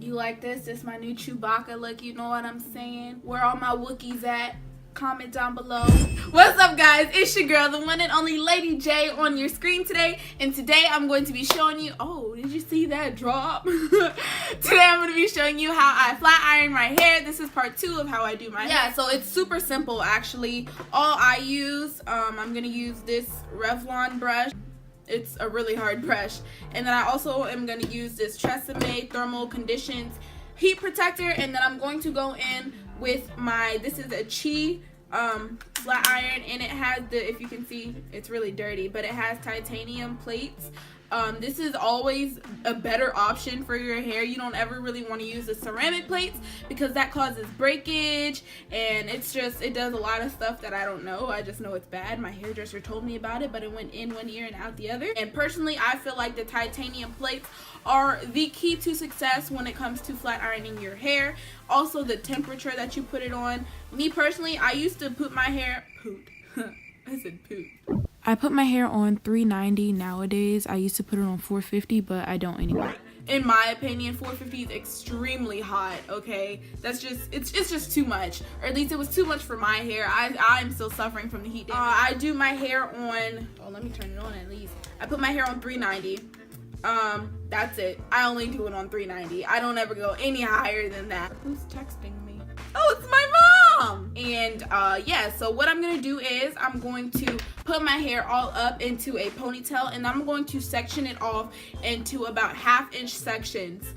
You like this? This my new Chewbacca look, you know what I'm saying? Where all my Wookiees at? Comment down below. What's up, guys? It's your girl, the one and only Lady J, on your screen today. And today I'm going to be showing you, oh, did you see that drop? Today I'm going to be showing you how I flat iron my hair. This is part 2 of how I do my hair. Yeah, so it's super simple actually. All I use, I'm going to use this Revlon brush. It's a really hard brush. And then I also am going to use this Tresemme Thermal Conditions heat protector, and then I'm going to go in with my, this is a Chi flat iron, and it has the, if you can see, it's really dirty, but it has titanium plates. This is always a better option for your hair. You don't ever really want to use the ceramic plates because that causes breakage, and it's just, it does a lot of stuff that I don't know. I just know it's bad. My hairdresser told me about it, but it went in one ear and out the other. And personally, I feel like the titanium plates are the key to success when it comes to flat ironing your hair. Also, the temperature that you put it on. Me personally, I used to put my hair, I said poop. I put my hair on 390 nowadays. I used to put it on 450, but I don't anymore. In my opinion, 450 is extremely hot, okay? That's just, it's just too much. Or at least it was too much for my hair. I'm still suffering from the heat damage. I do my hair on, oh, let me turn it on at least. I put my hair on 390. That's it. I only do it on 390. I don't ever go any higher than that. Who's texting me? Oh, it's my mom! And yeah, so what I'm gonna do is I'm going to put my hair all up into a ponytail, and I'm going to section it off into about 1/2 inch sections.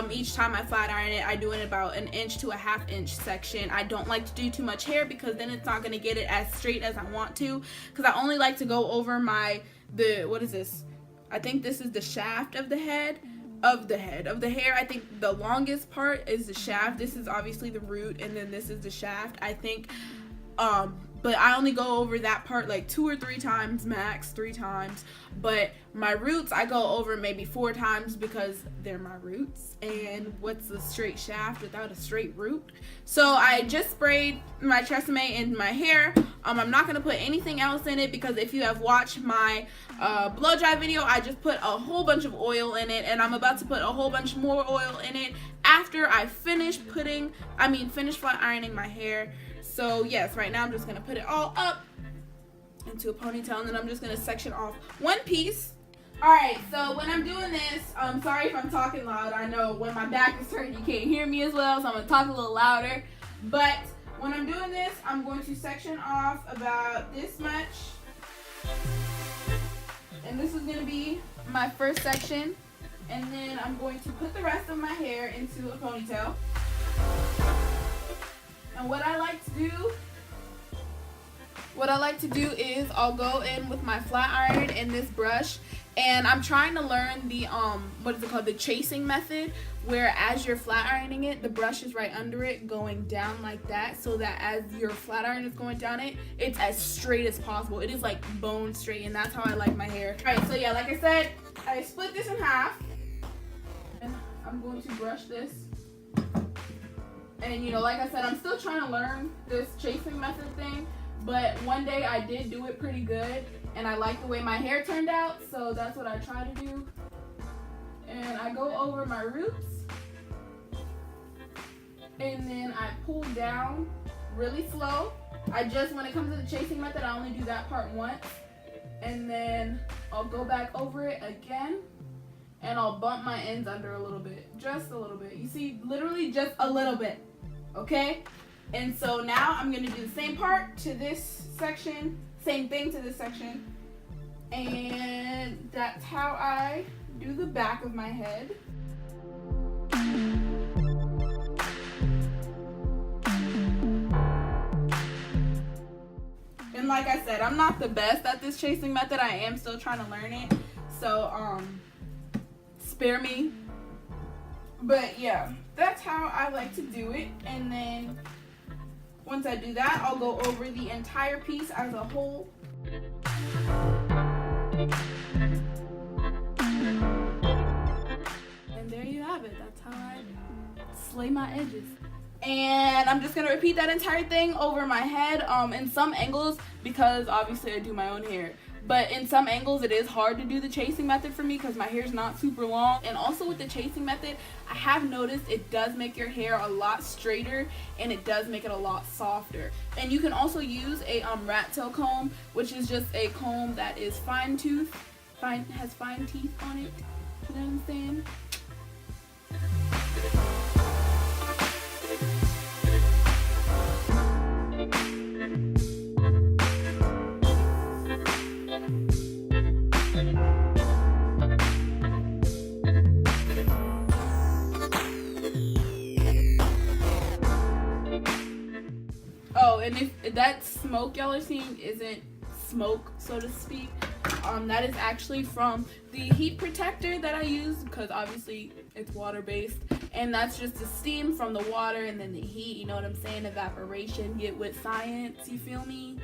Each time I flat iron it, I do it about 1 inch to a 1/2 inch section. I don't like to do too much hair because then it's not gonna get it as straight as I want to, because I only like to go over what is this? I think this is the shaft of the head. Of the hair. I think the longest part is the shaft. This is obviously the root, and then this is the shaft, I think. But I only go over that part like 2 or 3 times max, 3 times. But my roots I go over maybe 4 times because they're my roots. And what's the straight shaft without a straight root? So I just sprayed my Tresemme in my hair. I'm not gonna put anything else in it because if you have watched my blow dry video, I just put a whole bunch of oil in it, and I'm about to put a whole bunch more oil in it after I finish flat ironing my hair. So yes, right now I'm just gonna put it all up into a ponytail, and then I'm just gonna section off one piece. Alright, so when I'm doing this, sorry if I'm talking loud. I know when my back is turned you can't hear me as well, so I'm gonna talk a little louder. But when I'm doing this, I'm going to section off about this much. And this is gonna be my first section. And then I'm going to put the rest of my hair into a ponytail. And what I like to do is I'll go in with my flat iron and this brush, and I'm trying to learn the what is it called, the chasing method, where as you're flat ironing it, the brush is right under it going down like that, so that as your flat iron is going down it, it's as straight as possible. It is like bone straight, and that's how I like my hair. Alright, so yeah, like I said, I split this in half, and I'm going to brush this. And you know, like I said, I'm still trying to learn this chasing method thing, but one day I did do it pretty good, and I like the way my hair turned out, so that's what I try to do. And I go over my roots, and then I pull down really slow. When it comes to the chasing method, I only do that part once, and then I'll go back over it again, and I'll bump my ends under a little bit, just a little bit. You see, literally just a little bit, okay? And so now I'm gonna do the same part to this section, same thing to this section, and that's how I do the back of my head. And like I said, I'm not the best at this chasing method. I am still trying to learn it, so spare me. But yeah, that's how I like to do it. And then once I do that, I'll go over the entire piece as a whole. And there you have it. That's how I slay my edges. And I'm just gonna repeat that entire thing over my head in some angles, because obviously I do my own hair. but in some angles it is hard to do the chasing method for me because my hair is not super long. And also with the chasing method, I have noticed it does make your hair a lot straighter and it does make it a lot softer. And you can also use a rat tail comb, which is just a comb that is has fine teeth on it. You know what I'm saying? Oh, and if that smoke y'all are seeing isn't smoke, so to speak, that is actually from the heat protector that I use, because obviously it's water based, and that's just the steam from the water and then the heat, you know what I'm saying, evaporation, get with science, you feel me?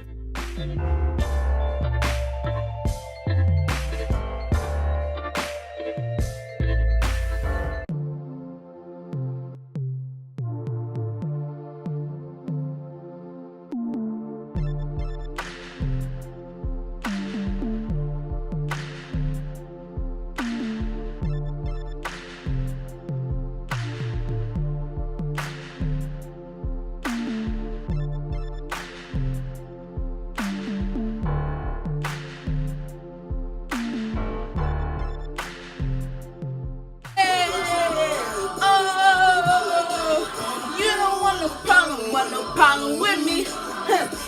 Want no problem with me.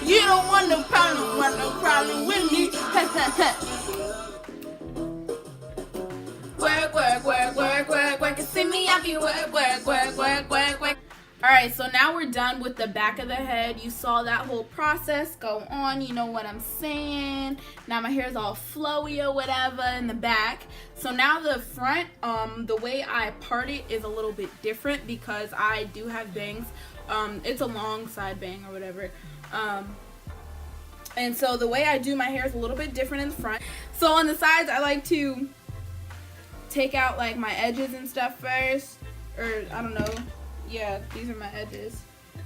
You don't want no problem with me. Work, work, work, work, work, work. See me, I be work, work, work, work, work, work. Alright, so now we're done with the back of the head. You saw that whole process go on, you know what I'm saying. Now my hair is all flowy or whatever in the back. So now the front, the way I part it is a little bit different because I do have bangs. It's a long side bang or whatever. And so the way I do my hair is a little bit different in the front. So on the sides, I like to take out like my edges and stuff first. Or I don't know. Yeah, these are my edges.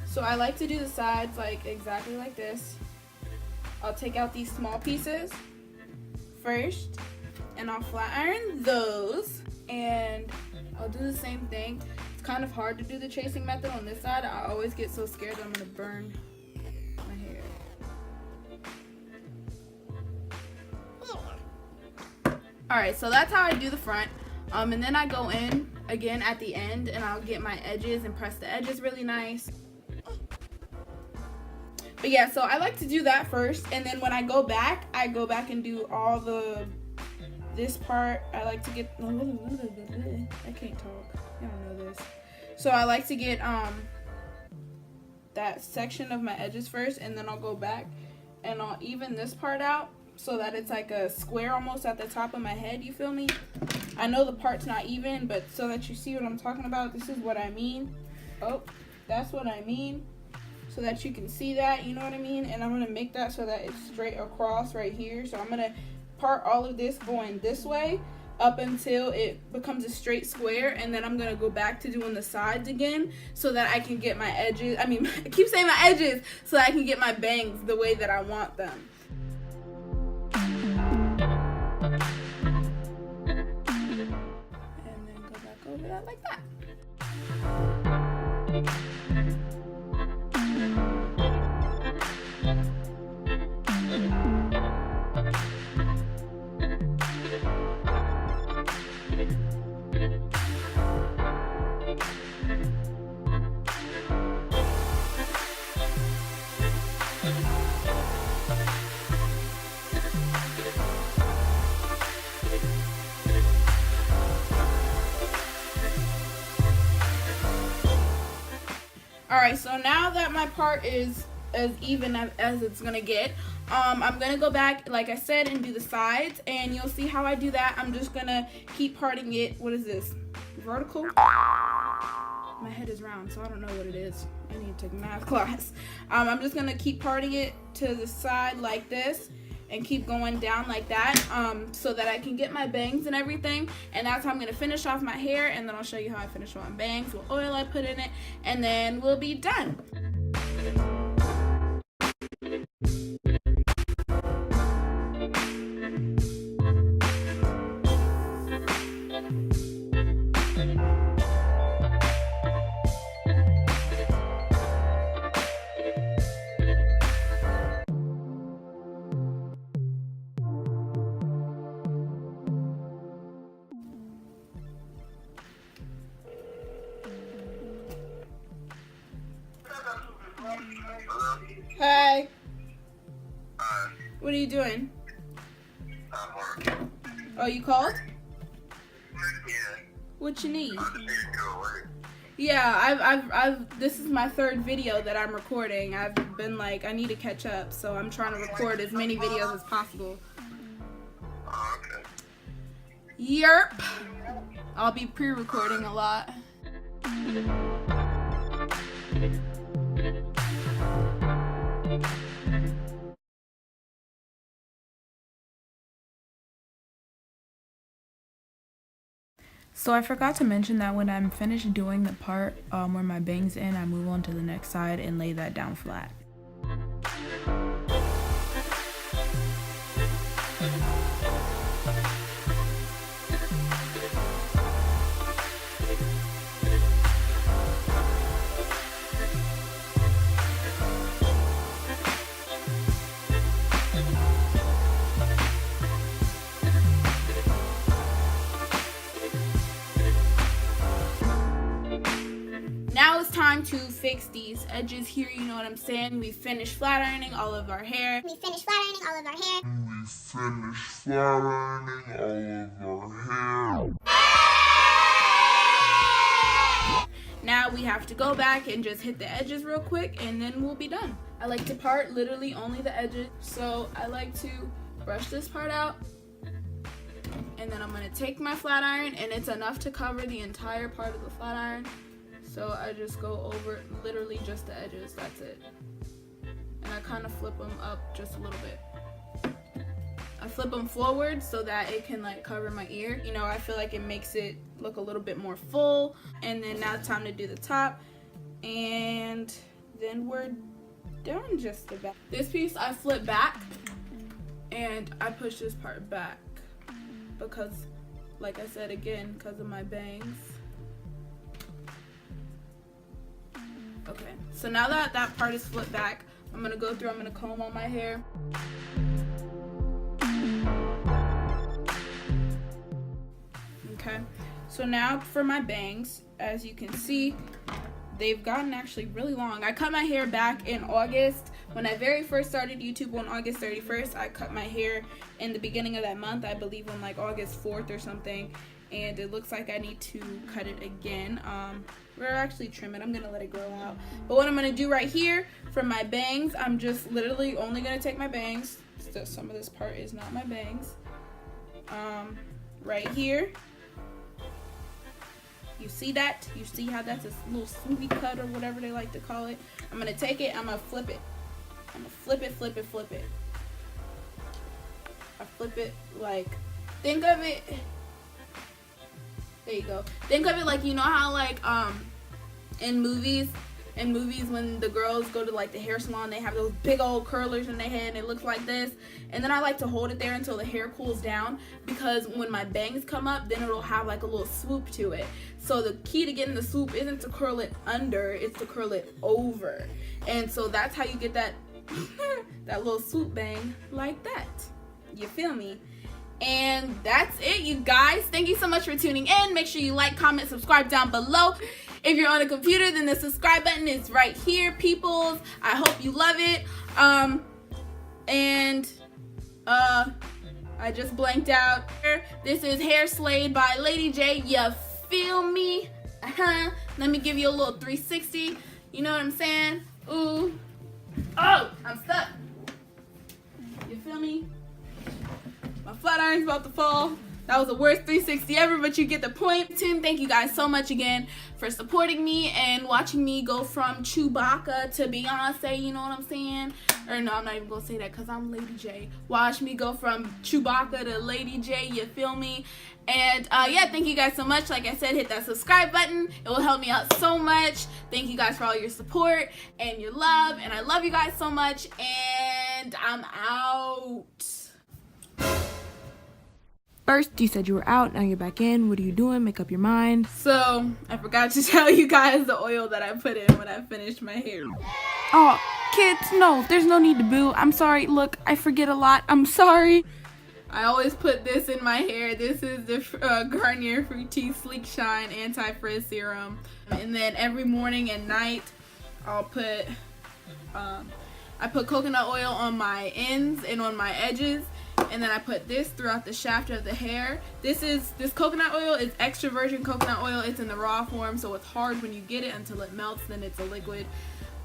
So I like to do the sides like exactly like this. I'll take out these small pieces first and I'll flat iron those, and I'll do the same thing. It's kind of hard to do the chasing method on this side. I always get so scared that I'm gonna burn my hair. Alright, so that's how I do the front. And then I go in again at the end and I'll get my edges and press the edges really nice. But yeah, so I like to do that first, and then when I go back and do all this part. I like to get, I can't talk, I don't know this. So I like to get that section of my edges first, and then I'll go back and I'll even this part out so that it's like a square almost at the top of my head, you feel me? I know the part's not even, but so that you see what I'm talking about, this is what I mean. Oh, that's what I mean. So that you can see that, you know what I mean? And I'm gonna make that so that it's straight across right here. So I'm gonna part all of this going this way up until it becomes a straight square, and then I'm gonna go back to doing the sides again so that I can get my edges, I keep saying my edges, so that I can get my bangs the way that I want them. And then go back over that like that. Alright, so now that my part is as even as it's gonna get, I'm gonna go back, like I said, and do the sides, and you'll see how I do that. I'm just gonna keep parting it. What is this? Vertical? My head is round, so I don't know what it is. I need to take a math class. I'm just gonna keep parting it to the side like this, and keep going down like that, so that I can get my bangs and everything. And that's how I'm gonna finish off my hair, and then I'll show you how I finish off my bangs, what oil I put in it, and then we'll be done. What are you doing? I'm working. Oh, you called? Yeah. What you need? I just need to go away. Yeah, I've this is my third video that I'm recording. I've been like, I need to catch up, so I'm trying to record as many videos as possible. Oh, okay. Yerp. I'll be pre-recording a lot. So I forgot to mention that when I'm finished doing the part where my bangs in, I move on to the next side and lay that down flat. Now it's time to fix these edges here, you know what I'm saying? We finished flat ironing all of our hair. Now we have to go back and just hit the edges real quick and then we'll be done. I like to part literally only the edges. So I like to brush this part out and then I'm gonna take my flat iron and it's enough to cover the entire part of the flat iron. So I just go over literally just the edges, that's it. And I kind of flip them up just a little bit. I flip them forward so that it can like cover my ear. You know, I feel like it makes it look a little bit more full. And then now it's time to do the top. And then we're done just about. This piece I flip back and I push this part back because, like I said again, because of my bangs. Okay, so now that that part is flipped back, I'm gonna go through, I'm gonna comb all my hair. Okay, so now for my bangs, as you can see, they've gotten actually really long. I cut my hair back in August. When I very first started YouTube on August 31st, I cut my hair in the beginning of that month, I believe on like August 4th or something. And it looks like I need to cut it again. We're actually trim it. I'm gonna let it grow out. But what I'm gonna do right here for my bangs, I'm just literally only gonna take my bangs. So some of this part is not my bangs. Right here. You see that? You see how that's a little smoothie cut or whatever they like to call it? I'm gonna take it, I'm gonna flip it. I'm gonna flip it, flip it, flip it. I flip it like, think of it. There you go. Think of it like, you know how like in movies when the girls go to like the hair salon, they have those big old curlers in their head and it looks like this. And then I like to hold it there until the hair cools down because when my bangs come up, then it'll have like a little swoop to it. So the key to getting the swoop isn't to curl it under, it's to curl it over. And so that's how you get that that little swoop bang like that. You feel me? And that's it, you guys. Thank you so much for tuning in. Make sure you like, comment, subscribe down below. If you're on a computer, then the subscribe button is right here, peoples. I hope you love it. I just blanked out. This is Hair Slayed by LADYjai. You feel me? Let me give you a little 360. You know what I'm saying? Ooh. Oh, I'm stuck. You feel me? My flat iron's about to fall. That was the worst 360 ever, but you get the point. Thank you guys so much again for supporting me and watching me go from Chewbacca to Beyonce, you know what I'm saying? Or no, I'm not even gonna say that because I'm LADYjai. Watch me go from Chewbacca to LADYjai, you feel me? And yeah, thank you guys so much. Like I said, hit that subscribe button. It will help me out so much. Thank you guys for all your support and your love. And I love you guys so much. And I'm out. First, you said you were out, now you're back in. What are you doing? Make up your mind. So, I forgot to tell you guys the oil that I put in when I finished my hair. Oh, kids, no, there's no need to boo. I'm sorry. Look, I forget a lot. I'm sorry. I always put this in my hair. This is the Garnier Fructis Sleek Shine Anti-Frizz Serum. And then every morning and night, I'll put I put coconut oil on my ends and on my edges, and then I put this throughout the shaft of the hair. This coconut oil is extra virgin coconut oil. It's in the raw form, so it's hard when you get it until it melts, then it's a liquid.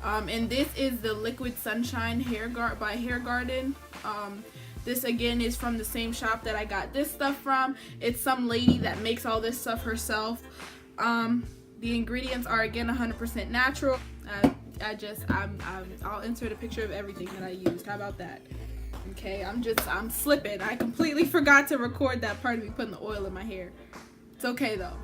And this is the Liquid Sunshine by Hair Garden. This again is from the same shop that I got this stuff from. It's some lady that makes all this stuff herself. The ingredients are again 100% natural. I'll insert a picture of everything that I used. How about that? Okay, I'm slipping. I completely forgot to record that part of me putting the oil in my hair. It's okay though.